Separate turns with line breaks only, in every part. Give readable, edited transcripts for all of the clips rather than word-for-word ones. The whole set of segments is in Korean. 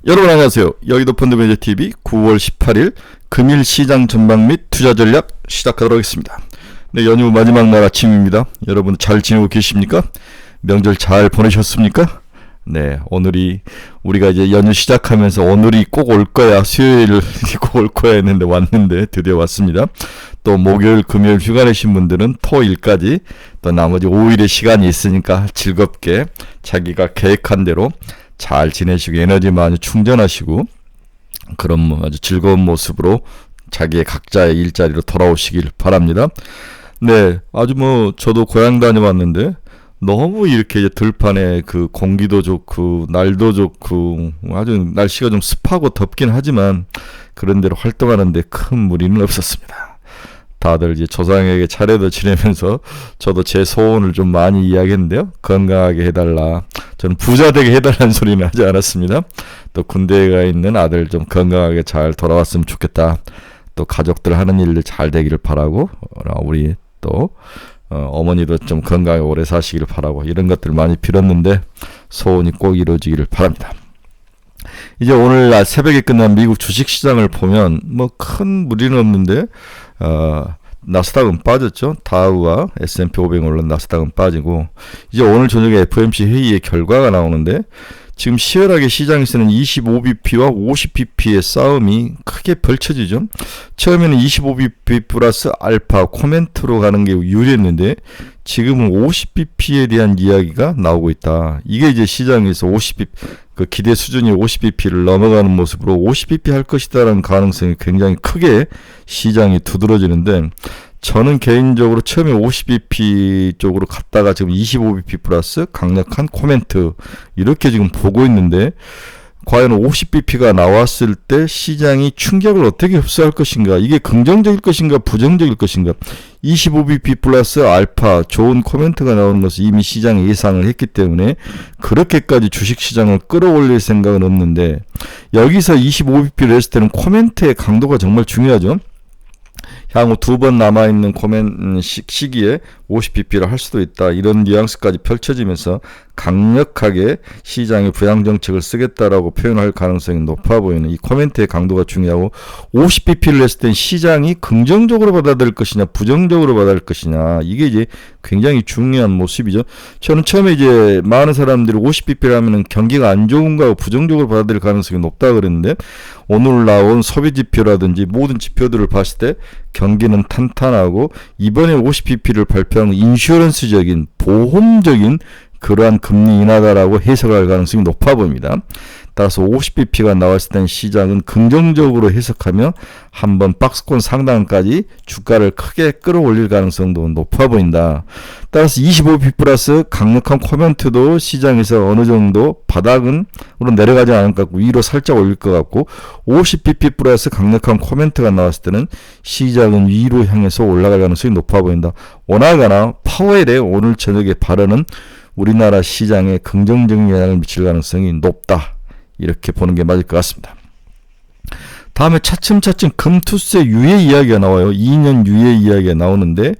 여러분 안녕하세요. 여의도 펀드매니저TV 9월 18일 금일 시장 전망 및 투자 전략 시작하도록 하겠습니다. 네, 연휴 마지막 날 아침입니다. 여러분 잘 지내고 계십니까? 명절 잘 보내셨습니까? 네, 오늘이 우리가 이제 연휴 시작하면서 오늘이 꼭 올 거야, 수요일 꼭 올 거야 했는데 왔는데 드디어 왔습니다. 또 목요일, 금요일 휴가 내신 분들은 토일까지 또 나머지 5일의 시간이 있으니까 즐겁게 자기가 계획한 대로 잘 지내시고 에너지 많이 충전하시고 그런 아주 즐거운 모습으로 자기의 각자의 일자리로 돌아오시길 바랍니다. 네, 아주 저도 고향 다녀왔는데 너무 이렇게 이제 들판에 그 공기도 좋고 날도 좋고 아주 날씨가 좀 습하고 덥긴 하지만 그런 데로 활동하는데 큰 무리는 없었습니다. 다들 이제 조상에게 차례도 지내면서 저도 제 소원을 좀 많이 이야기했는데요. 건강하게 해달라. 저는 부자 되게 해달라는 소리는 하지 않았습니다. 또 군대에 가 있는 아들 좀 건강하게 잘 돌아왔으면 좋겠다. 또 가족들 하는 일들 잘 되기를 바라고 우리 또 어머니도 좀 건강하게 오래 사시기를 바라고 이런 것들 많이 빌었는데 소원이 꼭 이루어지기를 바랍니다. 이제 오늘 새벽에 끝난 미국 주식시장을 보면 큰 무리는 없는데 나스닥은 빠졌죠. 다우와 S&P 500 올라 나스닥은 빠지고 이제 오늘 저녁에 FOMC 회의의 결과가 나오는데 지금 시원하게 시장에서는 25bp와 50bp의 싸움이 크게 펼쳐지죠. 처음에는 25bp 플러스 알파 코멘트로 가는 게 유리했는데 지금은 50bp에 대한 이야기가 나오고 있다. 이게 이제 시장에서 50bp 그 기대 수준이 50bp를 넘어가는 모습으로 50bp 할 것이다라는 가능성이 굉장히 크게 시장이 두드러지는데 저는 개인적으로 처음에 50bp 쪽으로 갔다가 지금 25bp 플러스 강력한 코멘트 이렇게 지금 보고 있는데 과연 50bp가 나왔을 때 시장이 충격을 어떻게 흡수할 것인가, 이게 긍정적일 것인가 부정적일 것인가. 25bp 플러스 알파 좋은 코멘트가 나오는 것을 이미 시장이 예상을 했기 때문에 그렇게까지 주식시장을 끌어올릴 생각은 없는데 여기서 25bp를 했을 때는 코멘트의 강도가 정말 중요하죠. 향후 2번 남아있는 시기에 50bp를 할 수도 있다. 이런 뉘앙스까지 펼쳐지면서 강력하게 시장의 부양정책을 쓰겠다라고 표현할 가능성이 높아 보이는 이 코멘트의 강도가 중요하고 50bp를 했을 땐 시장이 긍정적으로 받아들일 것이냐 부정적으로 받아들일 것이냐 이게 이제 굉장히 중요한 모습이죠. 저는 처음에 이제 많은 사람들이 50bp를 하면은 경기가 안 좋은가 부정적으로 받아들일 가능성이 높다 그랬는데 오늘 나온 소비 지표라든지 모든 지표들을 봤을 때 경기는 탄탄하고 이번에 50bp를 발표한 인슈런스적인 보험적인 그러한 금리 인하다라고 해석할 가능성이 높아 보입니다. 따라서 50bp가 나왔을 땐 시장은 긍정적으로 해석하며 한번 박스권 상단까지 주가를 크게 끌어올릴 가능성도 높아 보인다. 따라서 25bp 플러스 강력한 코멘트도 시장에서 어느 정도 바닥으로 내려가지 않을 것 같고 위로 살짝 올릴 것 같고 50bp 플러스 강력한 코멘트가 나왔을 때는 시장은 위로 향해서 올라갈 가능성이 높아 보인다. 오나가나 파웰의 오늘 저녁에 발언은 우리나라 시장에 긍정적인 영향을 미칠 가능성이 높다. 이렇게 보는 게 맞을 것 같습니다. 다음에 차츰차츰 금투세 유예 이야기가 나와요. 2년 유예 이야기가 나오는데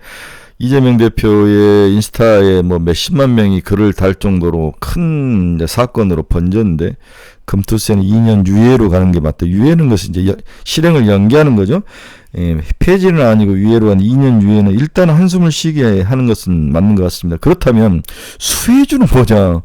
이재명 대표의 인스타에 몇십만 명이 글을 달 정도로 큰 사건으로 번졌는데 금투세는 2년 유예로 가는 게 맞다. 유예는 것은 이제 실행을 연기하는 거죠. 폐지는 아니고 유예로 한 2년 유예는 일단 한숨을 쉬게 하는 것은 맞는 것 같습니다. 그렇다면 수혜주는 뭐냐?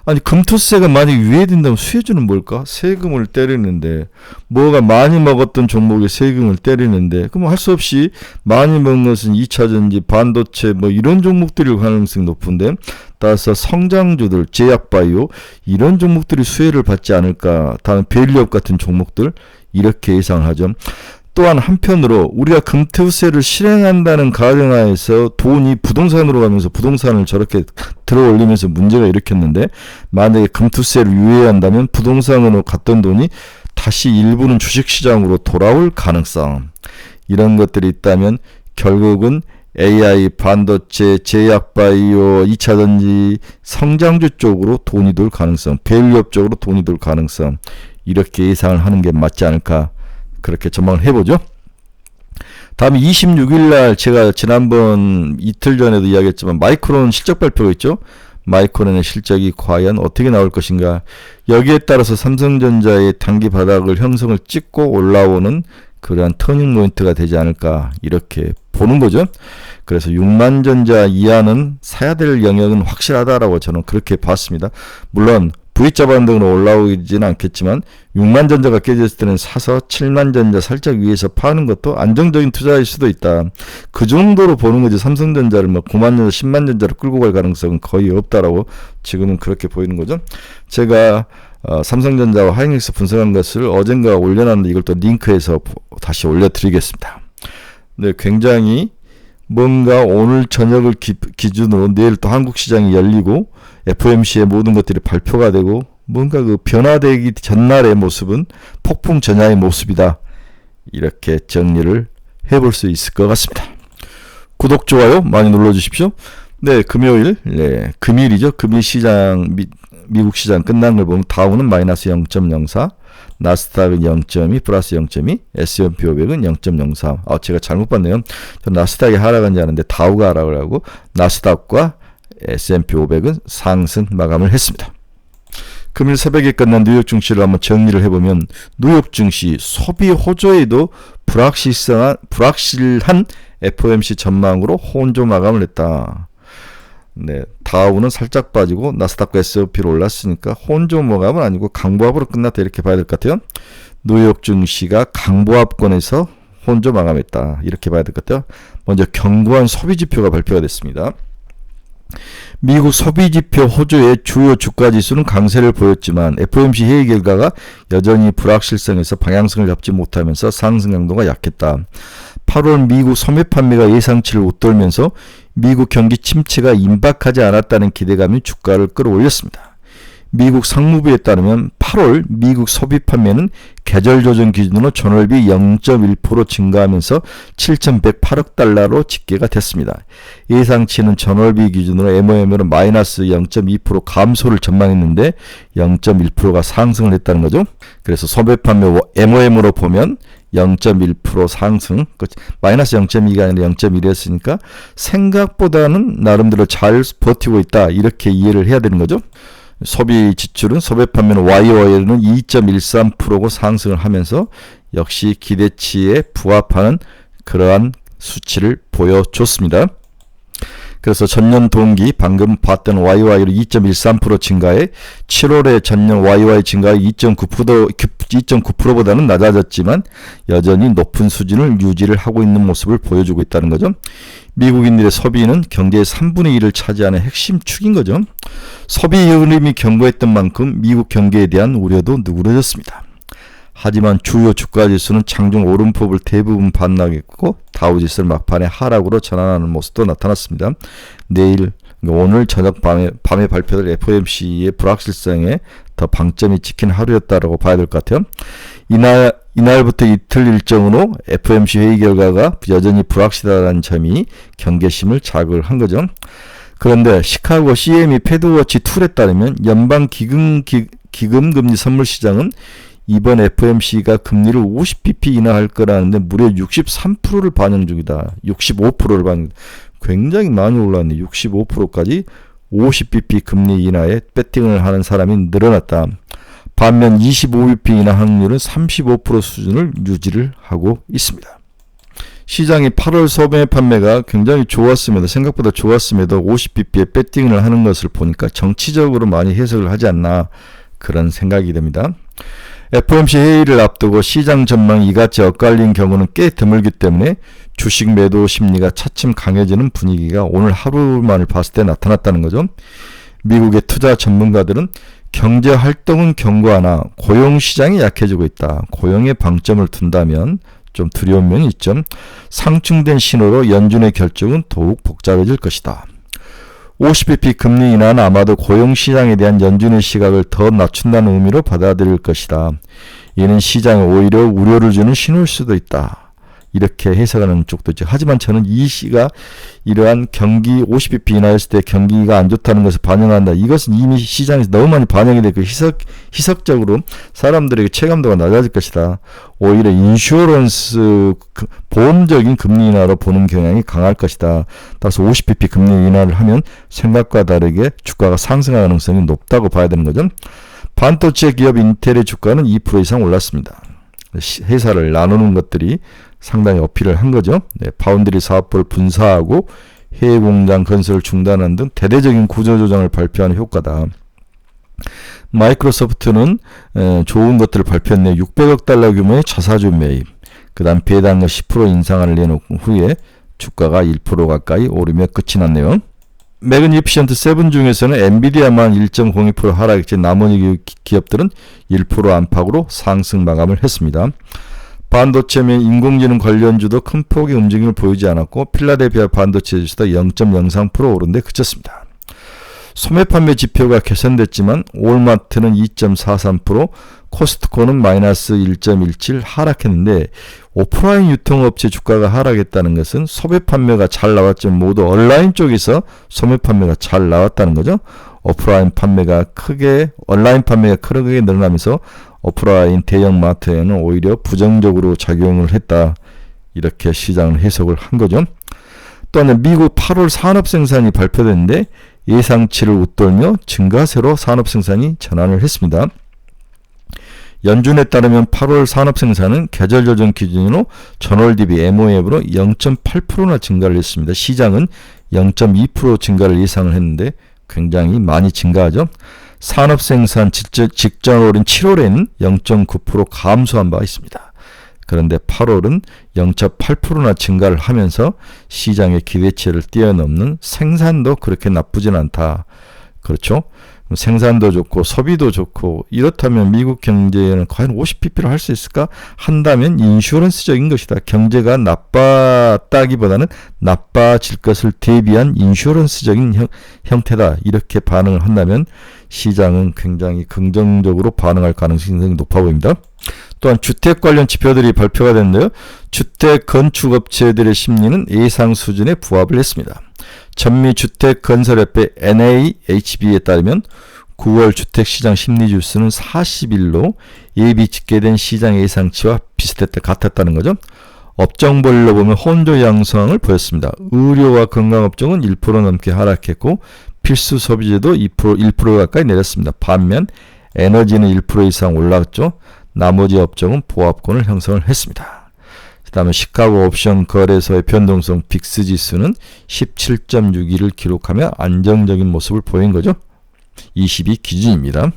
아니 금투세가 만약 유예된다면 수혜주는 뭘까? 세금을 때리는데 뭐가 많이 먹었던 종목에 세금을 때리는데 그럼 할 수 없이 많이 먹은 것은 2차전지, 반도체 이런 종목들이 가능성이 높은데 따라서 성장주들, 제약바이오 이런 종목들이 수혜를 받지 않을까. 다음 밸류업 같은 종목들 이렇게 예상을 하죠. 또한 한편으로 우리가 금투세를 실행한다는 가정하에서 돈이 부동산으로 가면서 부동산을 저렇게 들어올리면서 문제가 일으켰는데 만약에 금투세를 유예한다면 부동산으로 갔던 돈이 다시 일부는 주식시장으로 돌아올 가능성 이런 것들이 있다면 결국은 AI, 반도체, 제약바이오, 2차전지, 성장주 쪽으로 돈이 돌 가능성, 밸류업 쪽으로 돈이 돌 가능성 이렇게 예상을 하는 게 맞지 않을까 그렇게 전망을 해보죠. 다음에 26일 날 제가 지난번 이틀 전에도 이야기했지만 마이크론 실적 발표가 있죠. 마이크론의 실적이 과연 어떻게 나올 것인가. 여기에 따라서 삼성전자의 단기 바닥을 형성을 찍고 올라오는 그러한 터닝 포인트가 되지 않을까 이렇게 보는 거죠. 그래서 6만전자 이하는 사야 될 영역은 확실하다라고 저는 그렇게 봤습니다. 물론 V자 반등으로 올라오지는 않겠지만 6만전자가 깨졌을 때는 사서 7만전자 살짝 위에서 파는 것도 안정적인 투자일 수도 있다. 그 정도로 보는 거지 삼성전자를 뭐 9만전자 10만전자로 끌고 갈 가능성은 거의 없다라고 지금은 그렇게 보이는 거죠. 제가 삼성전자와 하이닉스 분석한 것을 어젠가 올려놨는데 이걸 또 링크해서 다시 올려드리겠습니다. 네, 굉장히 뭔가 오늘 저녁을 기준으로 내일 또 한국 시장이 열리고 FOMC의 모든 것들이 발표가 되고 뭔가 그 변화되기 전날의 모습은 폭풍 전야의 모습이다. 이렇게 정리를 해볼 수 있을 것 같습니다. 구독, 좋아요 많이 눌러주십시오. 네, 금요일, 네, 금일이죠. 금일 시장, 미국 시장 끝난 걸 보면 다우는 마이너스 0.04, 나스닥은 0.2 플러스 0.2, S&P 500은 0.03. 제가 잘못 봤네요. 저 나스닥이 하락한 줄 아는데 다우가 하락을 하고 나스닥과 S&P 500은 상승 마감을 했습니다. 금일 새벽에 끝난 뉴욕 증시를 한번 정리를 해보면 뉴욕 증시 소비 호조에도 불확실한 FOMC 전망으로 혼조 마감을 했다. 네, 다우는 살짝 빠지고 나스닥과 S&P로 올랐으니까 혼조 마감은 아니고 강보합으로 끝났다 이렇게 봐야 될 것 같아요. 뉴욕 증시가 강보합권에서 혼조 마감했다 이렇게 봐야 될 것 같아요. 먼저 견고한 소비 지표가 발표가 됐습니다. 미국 소비지표 호조의 주요 주가지수는 강세를 보였지만 FOMC 회의 결과가 여전히 불확실성에서 방향성을 잡지 못하면서 상승 강도가 약했다. 8월 미국 소매 판매가 예상치를 웃돌면서 미국 경기 침체가 임박하지 않았다는 기대감이 주가를 끌어올렸습니다. 미국 상무부에 따르면 8월 미국 소비 판매는 계절 조정 기준으로 전월비 0.1% 증가하면서 7,108억 달러로 집계가 됐습니다. 예상치는 전월비 기준으로 MOM으로 마이너스 0.2% 감소를 전망했는데 0.1%가 상승을 했다는 거죠. 그래서 소비 판매 MOM으로 보면 0.1% 상승, 마이너스 0.2가 아니라 0.1이었으니까 생각보다는 나름대로 잘 버티고 있다 이렇게 이해를 해야 되는 거죠. 소비 지출은 소비 판매는 YOY는 2.13%고 상승을 하면서 역시 기대치에 부합하는 그러한 수치를 보여줬습니다. 그래서 전년 동기 방금 봤던 YY로 2.13% 증가에 7월에 전년 YY 증가가 2.9%보다는 낮아졌지만 여전히 높은 수준을 유지를 하고 있는 모습을 보여주고 있다는 거죠. 미국인들의 소비는 경제의 3분의 1을 차지하는 핵심 축인 거죠. 소비 흐름이 견고했던 만큼 미국 경제에 대한 우려도 누그러졌습니다. 하지만 주요 주가지수는 장중 오름폭을 대부분 반납했고 다우지수를 막판에 하락으로 전환하는 모습도 나타났습니다. 오늘 저녁 밤에 발표될 FOMC의 불확실성에 더 방점이 찍힌 하루였다라고 봐야 될 것 같아요. 이날부터 이틀 일정으로 FOMC 회의 결과가 여전히 불확실하다는 점이 경계심을 자극한 거죠. 그런데 시카고 CME 패드워치 툴에 따르면 연방 기금금리 선물 시장은 이번 FOMC가 금리를 50bp 인하할 거라는데 무려 63%를 반영 중이다. 65%를 반영. 굉장히 많이 올랐네. 65%까지 50bp 금리 인하에 배팅을 하는 사람이 늘어났다. 반면 25bp 인하 확률은 35% 수준을 유지를 하고 있습니다. 시장이 8월 소매 판매가 굉장히 좋았음에도 생각보다 좋았음에도 50bp에 배팅을 하는 것을 보니까 정치적으로 많이 해석을 하지 않나 그런 생각이 됩니다. FOMC 회의를 앞두고 시장 전망이 이같이 엇갈린 경우는 꽤 드물기 때문에 주식 매도 심리가 차츰 강해지는 분위기가 오늘 하루만을 봤을 때 나타났다는 거죠. 미국의 투자 전문가들은 경제 활동은 견고하나 고용 시장이 약해지고 있다. 고용에 방점을 둔다면 좀 두려운 면이 있죠. 상충된 신호로 연준의 결정은 더욱 복잡해질 것이다. 50bp 금리 인하는 아마도 고용시장에 대한 연준의 시각을 더 낮춘다는 의미로 받아들일 것이다. 이는 시장에 오히려 우려를 주는 신호일 수도 있다. 이렇게 해석하는 쪽도 있죠. 하지만 저는 이 시가 이러한 경기 50bp 인하였을 때 경기가 안 좋다는 것을 반영한다. 이것은 이미 시장에서 너무 많이 반영이 되고 희석적으로 사람들에게 체감도가 낮아질 것이다. 오히려 인슈어런스 보험적인 금리 인하로 보는 경향이 강할 것이다. 따라서 50bp 금리 인하를 하면 생각과 다르게 주가가 상승할 가능성이 높다고 봐야 되는 거죠. 반도체 기업 인텔의 주가는 2% 이상 올랐습니다. 회사를 나누는 것들이 상당히 어필을 한 거죠. 네, 파운드리 사업부를 분사하고 해외 공장 건설을 중단하는 등 대대적인 구조조정을 발표하는 효과다. 마이크로소프트는 좋은 것들을 발표했네요. 600억 달러 규모의 자사주 매입, 그 다음 배당금 10% 인상을 내놓은 후에 주가가 1% 가까이 오르며 끝이 났네요. 매그니피션트 7 중에서는 엔비디아만 1.02% 하락했지 나머지 기업들은 1% 안팎으로 상승 마감을 했습니다. 반도체 및 인공지능 관련주도 큰 폭의 움직임을 보이지 않았고 필라델피아 반도체 지수도 0.03% 오른 데 그쳤습니다. 소매 판매 지표가 개선됐지만 올마트는 2.43%, 코스트코는 마이너스 1.17 하락했는데 오프라인 유통업체 주가가 하락했다는 것은 소매 판매가 잘 나왔지만 모두 온라인 쪽에서 소매 판매가 잘 나왔다는 거죠. 온라인 판매가 크게 늘어나면서 오프라인 대형 마트에는 오히려 부정적으로 작용을 했다. 이렇게 시장을 해석을 한 거죠. 또한 미국 8월 산업생산이 발표됐는데 예상치를 웃돌며 증가세로 산업생산이 전환을 했습니다. 연준에 따르면 8월 산업생산은 계절조정 기준으로 전월 대비 MOF로 0.8%나 증가를 했습니다. 시장은 0.2% 증가를 예상을 했는데 굉장히 많이 증가하죠. 산업생산 직전월인 7월에는 0.9% 감소한 바 있습니다. 그런데 8월은 0.8%나 증가를 하면서 시장의 기대치를 뛰어넘는 생산도 그렇게 나쁘진 않다. 그렇죠? 생산도 좋고 소비도 좋고 이렇다면 미국 경제는 과연 50pp를 할 수 있을까? 한다면 인슈어런스적인 것이다. 경제가 나빴다기보다는 나빠질 것을 대비한 인슈어런스적인 형태다. 이렇게 반응을 한다면 시장은 굉장히 긍정적으로 반응할 가능성이 높아 보입니다. 또한 주택 관련 지표들이 발표가 됐는데요. 주택 건축업체들의 심리는 예상 수준에 부합을 했습니다. 전미주택건설협회 NAHB에 따르면 9월 주택시장 심리지수는 41로 예비 집계된 시장 예상치와 같았다는 거죠. 업종별로 보면 혼조 양상을 보였습니다. 의료와 건강업종은 1% 넘게 하락했고 필수 소비재도 1% 가까이 내렸습니다. 반면 에너지는 1% 이상 올랐죠. 나머지 업종은 보합권을 형성을 했습니다. 그 다음에 시카고 옵션 거래소의 변동성 빅스 지수는 17.61을 기록하며 안정적인 모습을 보인 거죠. 22 기준입니다.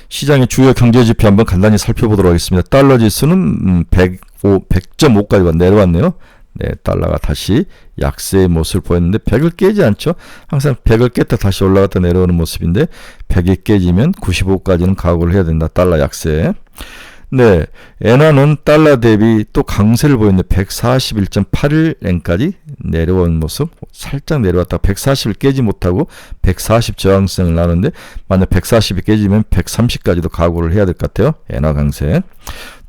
시장의 주요 경제지표 한번 간단히 살펴보도록 하겠습니다. 달러 지수는 100.5까지 내려왔네요. 네, 달러가 다시 약세의 모습을 보였는데 100을 깨지 않죠. 항상 100을 깼다 다시 올라갔다 내려오는 모습인데 100이 깨지면 95까지는 각오를 해야 된다. 달러 약세. 네, 엔화는 달러 대비 또 강세를 보였는데 141.81엔까지 내려온 모습. 살짝 내려왔다가 140을 깨지 못하고 140 저항성을 나누는데 만약 140이 깨지면 130까지도 각오를 해야 될 것 같아요. 엔화 강세.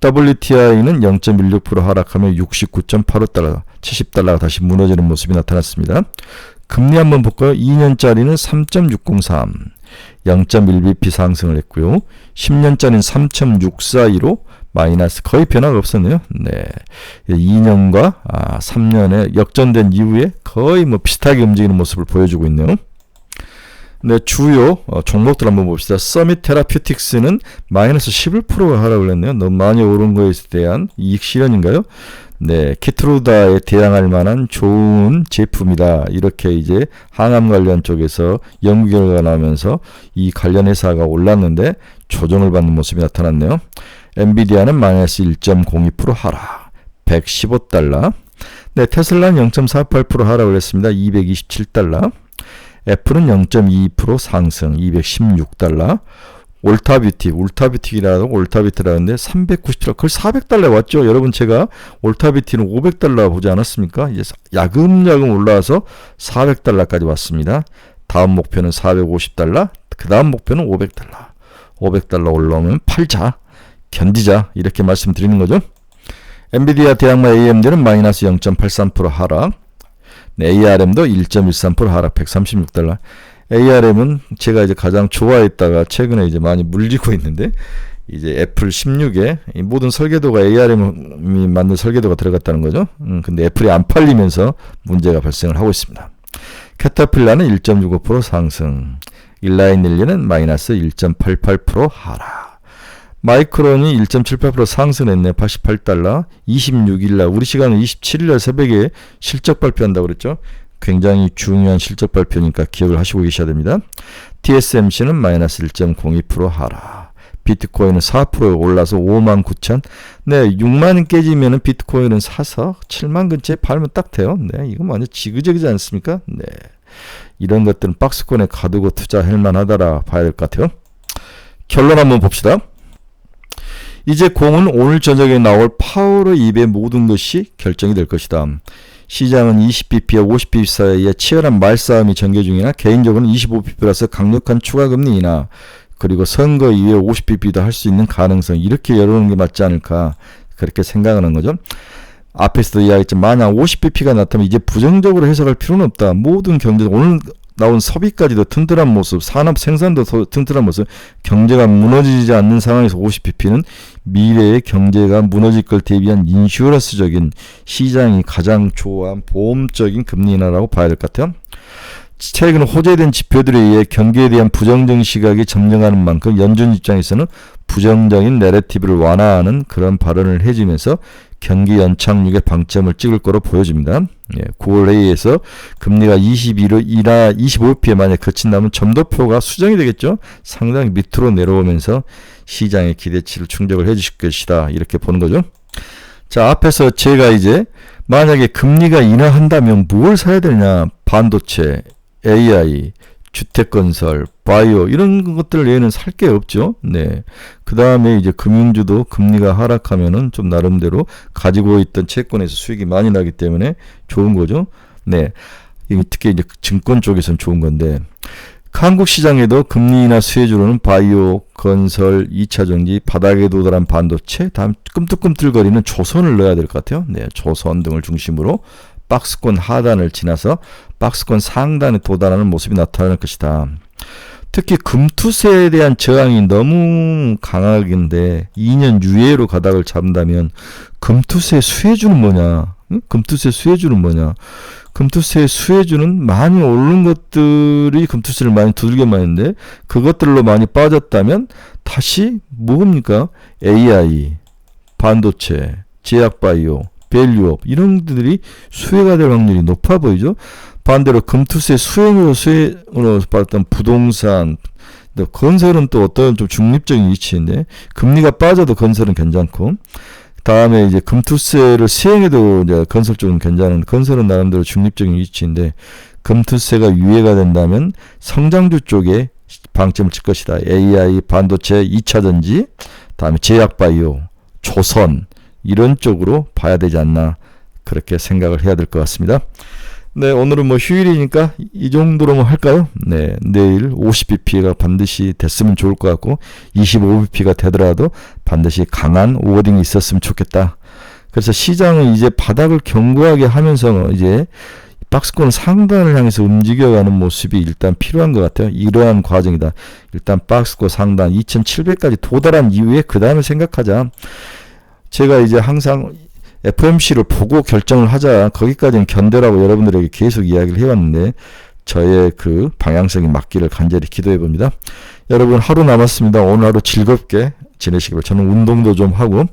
WTI는 0.16% 하락하며 69.85달러, 70달러가 다시 무너지는 모습이 나타났습니다. 금리 한번 볼까요? 2년짜리는 3.603, 0.1bp 상승을 했고요. 10년짜리는 3.642로 마이너스 거의 변화가 없었네요. 네, 2년과 3년에 역전된 이후에 거의 비슷하게 움직이는 모습을 보여주고 있네요. 네, 주요 종목들 한번 봅시다. 서밋 테라퓨틱스는 마이너스 11%가 하락을 했네요. 너무 많이 오른 거에 대한 이익 실현인가요? 네, 키트루다에 대항할 만한 좋은 제품이다. 이렇게 이제 항암 관련 쪽에서 연구 결과가 나오면서 이 관련 회사가 올랐는데 조정을 받는 모습이 나타났네요. 엔비디아는 마이너스 1.02% 하락, 115달러. 네, 테슬라는 0.48% 하락을 했습니다. 227달러. 애플은 0.2% 상승, 216달러. 올타비티라는데 390달러, 거의 400달러에 왔죠. 여러분, 제가 올타비티는 500달러 보지 않았습니까? 이제 야금야금 올라와서 400달러까지 왔습니다. 다음 목표는 450달러, 그 다음 목표는 500달러. 500달러 올라오면 팔자, 견디자, 이렇게 말씀드리는 거죠. 엔비디아, 대학마, AMD는 마이너스 0.83% 하락. 네, ARM도 1.13% 하락, 136달러. ARM은 제가 이제 가장 좋아했다가 최근에 이제 많이 물리고 있는데, 이제 애플 16에 모든 설계도가 ARM이 만든 설계도가 들어갔다는 거죠. 근데 애플이 안 팔리면서 문제가 발생을 하고 있습니다. 캐터필라는 1.65% 상승. 일라인일리는 마이너스 1.88% 하락. 마이크론이 1.78% 상승했네. 88달러. 26일날 우리 시간은 27일날 새벽에 실적 발표한다고 그랬죠. 굉장히 중요한 실적 발표니까 기억을 하시고 계셔야 됩니다. TSMC는 마이너스 1.02% 하락. 비트코인은 4% 올라서 59,000. 네, 6만원 깨지면은 비트코인은 사서 7만 근처에 팔면 딱 돼요. 네, 이거 완전 지그재그지 않습니까? 네. 이런 것들은 박스권에 가두고 투자할 만하다라 봐야 될 것 같아요. 결론 한번 봅시다. 이제 공은 오늘 저녁에 나올 파월 입의 모든 것이 결정이 될 것이다. 시장은 20bp와 50bp 사이에 치열한 말싸움이 전개 중이나 개인적으로는 25bp라서 강력한 추가 금리 인하 그리고 선거 이후에 50bp도 할 수 있는 가능성 이렇게 열어놓는 게 맞지 않을까 그렇게 생각하는 거죠. 앞에서도 이야기했지만 만약 50bp가 나타나면 이제 부정적으로 해석할 필요는 없다. 모든 경제 오늘 나온 소비까지도 튼튼한 모습, 산업 생산도 튼튼한 모습, 경제가 무너지지 않는 상황에서 50bp는 미래의 경제가 무너질 걸 대비한 인슈런스적인 시장이 가장 좋아한 보험적인 금리 인하라고 봐야 될 것 같아요. 최근 호재된 지표들에 의해 경기에 대한 부정적인 시각이 점령하는 만큼 연준 입장에서는 부정적인 내러티브를 완화하는 그런 발언을 해주면서 경기 연착륙에 방점을 찍을 거로 보여집니다. 9월 회의에서 금리가 25bp에 만약 거친다면 점도표가 수정이 되겠죠. 상당히 밑으로 내려오면서 시장의 기대치를 충족을 해주실 것이다. 이렇게 보는 거죠. 자, 앞에서 제가 이제 만약에 금리가 인하한다면 뭘 사야 되냐. 반도체, AI, 주택건설, 바이오 이런 것들 외에는 살 게 없죠. 네. 그 다음에 이제 금융주도 금리가 하락하면은 좀 나름대로 가지고 있던 채권에서 수익이 많이 나기 때문에 좋은 거죠. 네. 특히 이제 증권 쪽에서는 좋은 건데 한국 시장에도 금리 인하 수혜주로는 바이오, 건설, 2차 전지, 바닥에 도달한 반도체, 다음 꿈틀꿈틀거리는 조선을 넣어야 될 것 같아요. 네. 조선 등을 중심으로 박스권 하단을 지나서 박스권 상단에 도달하는 모습이 나타날 것이다. 특히 금투세에 대한 저항이 너무 강하긴데 2년 유예로 가닥을 잡는다면 금투세 수혜주는 뭐냐? 응? 금투세 수혜주는 뭐냐? 금투세 수혜주는 많이 오른 것들이 금투세를 많이 두들겨 맞는데 그것들로 많이 빠졌다면 다시 뭡니까? AI, 반도체, 제약바이오, 밸류업 이런 것들이 수혜가 될 확률이 높아 보이죠. 반대로 금투세 수혜로 받았던 부동산, 건설은 또 어떤 좀 중립적인 위치인데 금리가 빠져도 건설은 괜찮고 다음에 이제 금투세를 시행해도 이제 건설 쪽은 괜찮은 건설은 나름대로 중립적인 위치인데 금투세가 유예가 된다면 성장주 쪽에 방점을 칠 것이다. AI, 반도체, 2차 전지, 다음에 제약바이오, 조선 이런 쪽으로 봐야 되지 않나 그렇게 생각을 해야 될 것 같습니다. 네, 오늘은 뭐 휴일이니까 이 정도로만 할까요? 네, 내일 50bp가 반드시 됐으면 좋을 것 같고 25bp가 되더라도 반드시 강한 오거딩이 있었으면 좋겠다. 그래서 시장은 이제 바닥을 견고하게 하면서 이제 박스권 상단을 향해서 움직여가는 모습이 일단 필요한 것 같아요. 이러한 과정이다. 일단 박스권 상단 2700까지 도달한 이후에 그 다음에 생각하자. 제가 이제 항상 FOMC를 보고 결정을 하자. 거기까지는 견뎌라고 여러분들에게 계속 이야기를 해왔는데 저의 그 방향성이 맞기를 간절히 기도해 봅니다. 여러분 하루 남았습니다. 오늘 하루 즐겁게 지내시기 바랍니다. 저는 운동도 좀 하고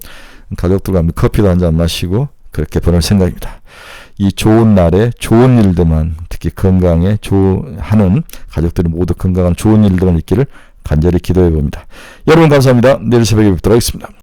가족들과 커피도 한잔 마시고 그렇게 보낼 생각입니다. 이 좋은 날에 좋은 일들만 특히 건강에 하는 가족들이 모두 건강한 좋은 일들만 있기를 간절히 기도해 봅니다. 여러분 감사합니다. 내일 새벽에 뵙도록 하겠습니다.